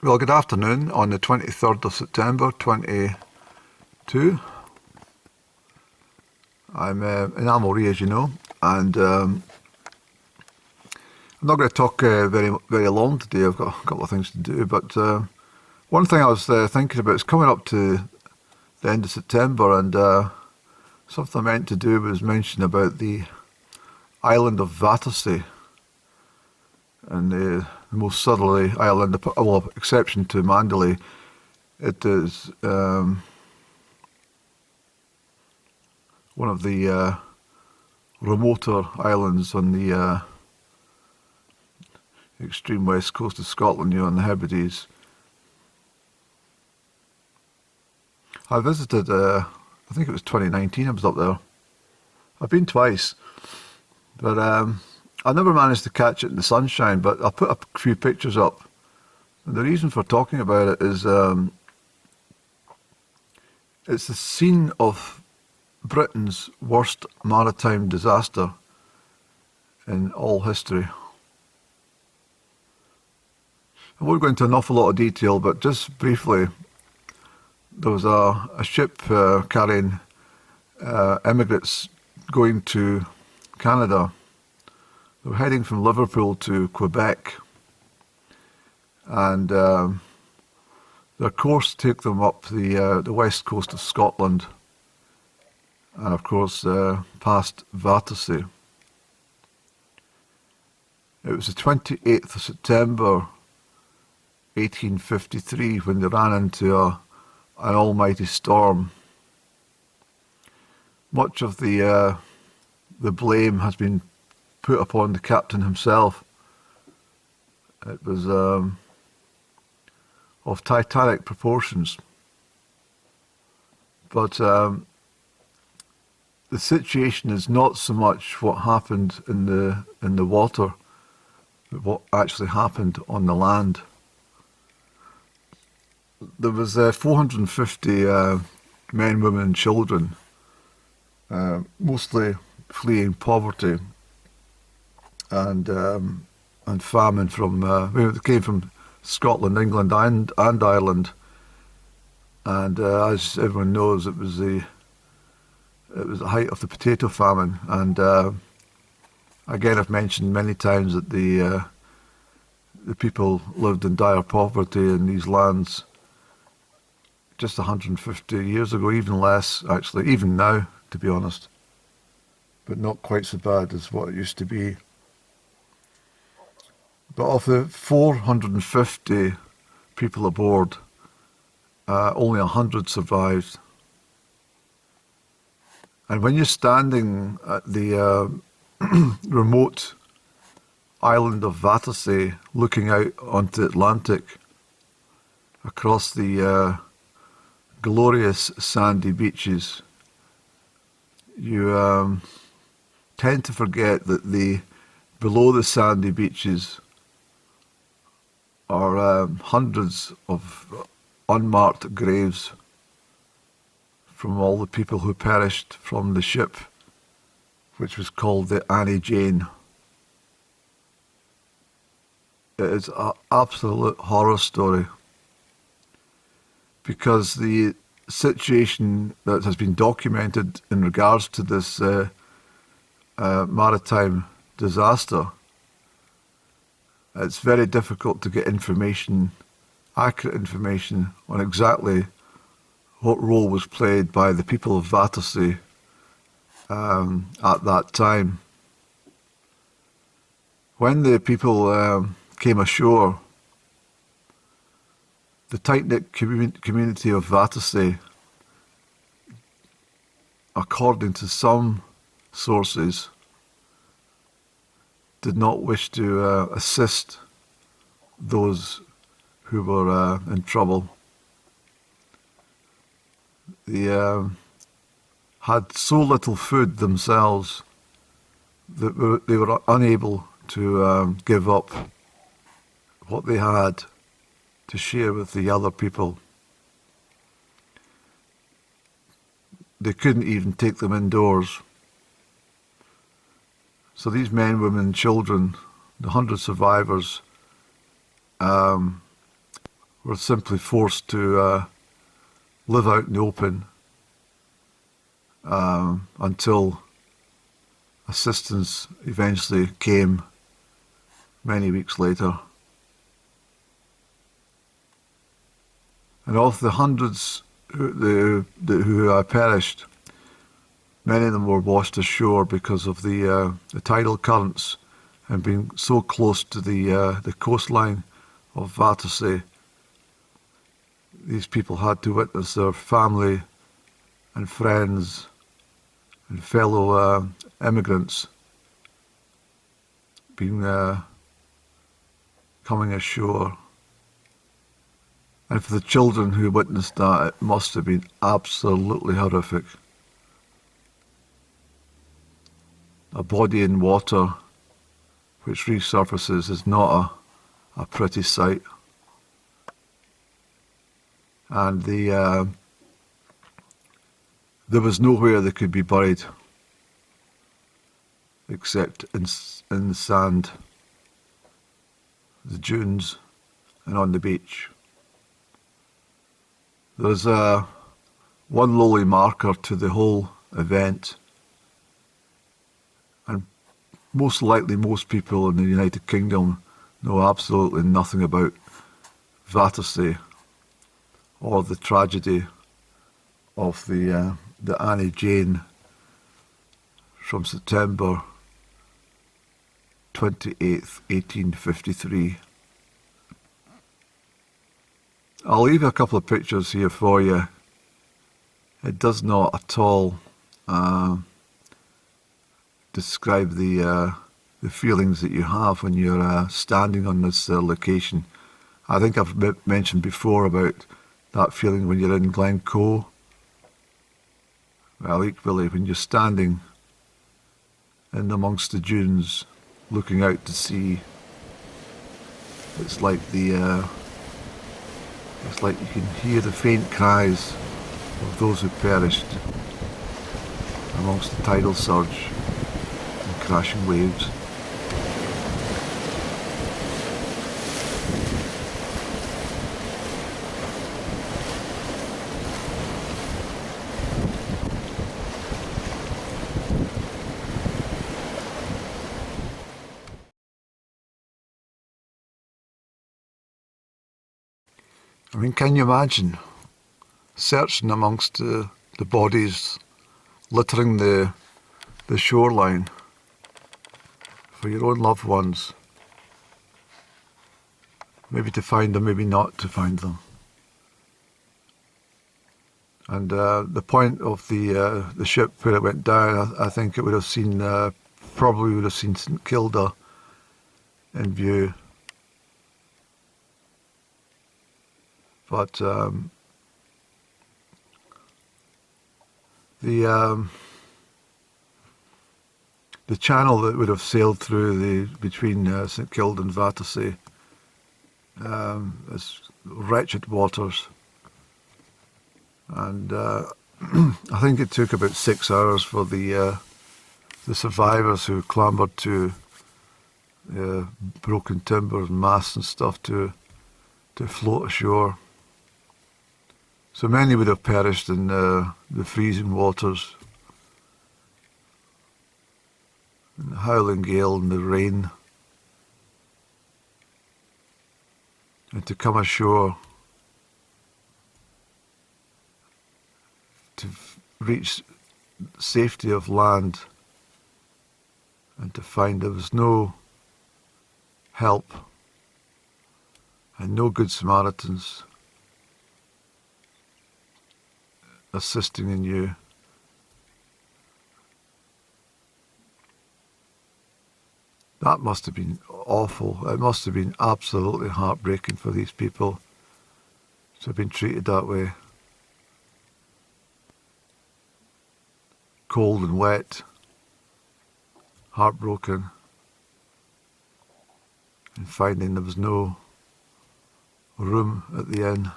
Well, good afternoon on the 23rd of September 22. I'm in Amory, as you know, and I'm not going to talk very long today. I've got a couple of things to do, but one thing I was thinking about is coming up to the end of September, and something I meant to do was mention about the Island of Vatersay, and the most southerly island, well, exception to Mandalay. It is one of the remoter islands on the extreme west coast of Scotland, in the Hebrides. I visited, I think it was 2019 I was up there. I've been twice, but I never managed to catch it in the sunshine, but I put a few pictures up. And the reason for talking about it is it's the scene of Britain's worst maritime disaster in all history. I won't go into an awful lot of detail, but just briefly, there was a ship carrying emigrants going to Canada. They were heading from Liverpool to Quebec, and their course took them up the west coast of Scotland, and of course past Vatersay. It was the 28th of September 1853 when they ran into an almighty storm. Much of the blame has been put upon the captain himself. It was of titanic proportions, but the situation is not so much what happened in the water, but what actually happened on the land. There was 450 men, women, and children, mostly fleeing poverty and famine from. They came from Scotland, England, and Ireland, and as everyone knows, it was the height of the potato famine. And again, I've mentioned many times that the people lived in dire poverty in these lands just 150 years ago, even less, actually, even now, to be honest, but not quite so bad as what it used to be. But of the 450 people aboard, only 100 survived. And when you're standing at the remote island of Vatersay, looking out onto the Atlantic, across the glorious sandy beaches, you tend to forget that below the sandy beaches are hundreds of unmarked graves from all the people who perished from the ship, which was called the Annie Jane. It is an absolute horror story, because the situation that has been documented in regards to this maritime disaster, it's very difficult to get accurate information on exactly what role was played by the people of Vatersay at that time. When the people came ashore, the tight-knit community of Vatersay, according to some sources, did not wish to assist those who were in trouble. They had so little food themselves that they were unable to give up what they had to share with the other people. They couldn't even take them indoors. So these men, women, children, the 100 survivors, were simply forced to live out in the open until assistance eventually came many weeks later. And of the hundreds who perished, many of them were washed ashore because of the tidal currents and being so close to the coastline of Vatersay. These people had to witness their family and friends and fellow emigrants being coming ashore. And for the children who witnessed that, it must have been absolutely horrific. A body in water which resurfaces is not a pretty sight. And there was nowhere they could be buried except in the sand, the dunes, and on the beach. There's one lowly marker to the whole event, and most likely most people in the United Kingdom know absolutely nothing about Vatersay or the tragedy of the Annie Jane from September 28th, 1853. I'll leave a couple of pictures here for you. It does not at all describe the feelings that you have when you're standing on this location. I think I've mentioned before about that feeling when you're in Glencoe. Well, equally, when you're standing in amongst the dunes, looking out to sea, it's like it's like you can hear the faint cries of those who perished amongst the tidal surge and crashing waves. I mean, can you imagine searching amongst the bodies littering the shoreline for your own loved ones? Maybe to find them, maybe not to find them. And the point of the ship where it went down, I think it would have seen, probably would have seen St Kilda in view. But the channel that would have sailed through between St Kilda and Vatersay is wretched waters, and I think it took about 6 hours for the survivors who clambered to broken timbers and masts and stuff to float ashore. So many would have perished in the freezing waters, in the howling gale and the rain. And to come ashore, to reach safety of land, and to find there was no help and no good Samaritans assisting in you. That must have been awful. It must have been absolutely heartbreaking for these people to have been treated that way. Cold and wet, heartbroken, and finding there was no room at the inn.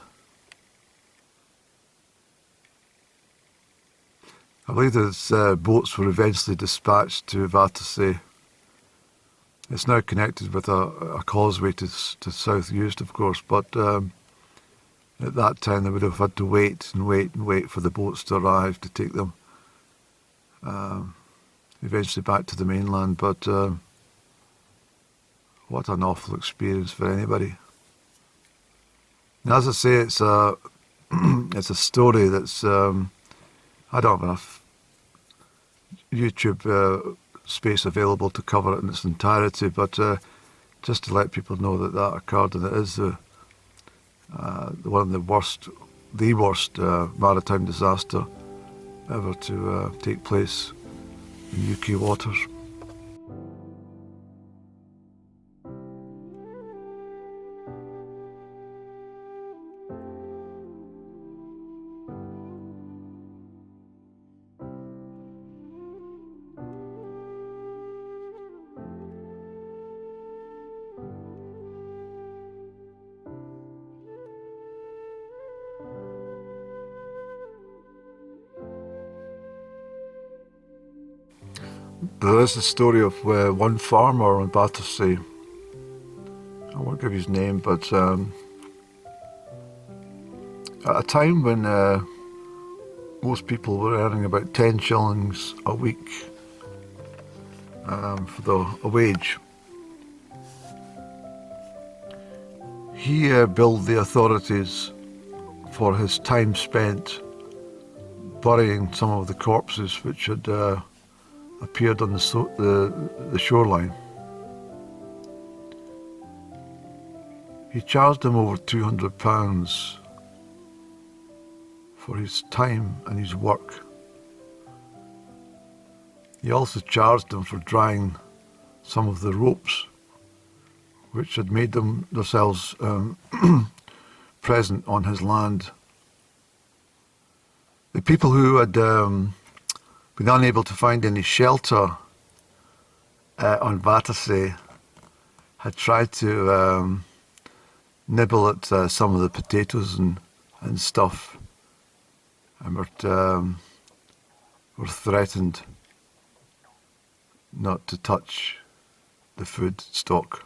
I believe that boats were eventually dispatched to Vatersay. It's now connected with a causeway to South Uist, of course, but At that time, they would have had to wait and wait and wait for the boats to arrive to take them eventually back to the mainland. But what an awful experience for anybody. And as I say, it's a it's a story that's I don't have enough YouTube space available to cover it in its entirety, but just to let people know that that occurred, and it is one of the worst maritime disaster ever to take place in UK waters. There is the story of one farmer on Vatersay. I won't give his name, but at a time when most people were earning about 10 shillings a week for a wage, he billed the authorities for his time spent burying some of the corpses which had appeared on the shoreline. He charged him over £200 for his time and his work. He also charged him for drying some of the ropes which had made themselves present on his land. The people who had been unable to find any shelter on Vatersay had tried to nibble at some of the potatoes and stuff, and were threatened not to touch the food stock.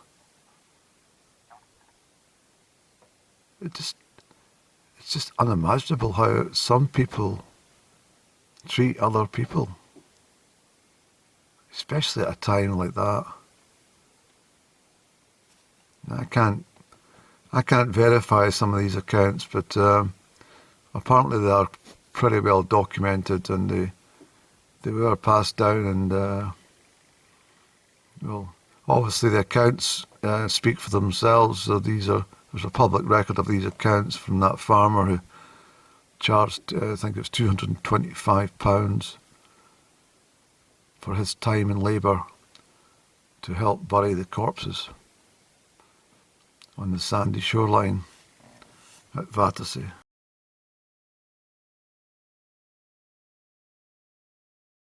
It's just unimaginable how some people treat other people, especially at a time like that. I can't verify some of these accounts, but apparently they are pretty well documented, and they were passed down, and well, obviously the accounts speak for themselves. So there's a public record of these accounts from that farmer who charged, I think it was £225 for his time and labour to help bury the corpses on the sandy shoreline at Vatersay.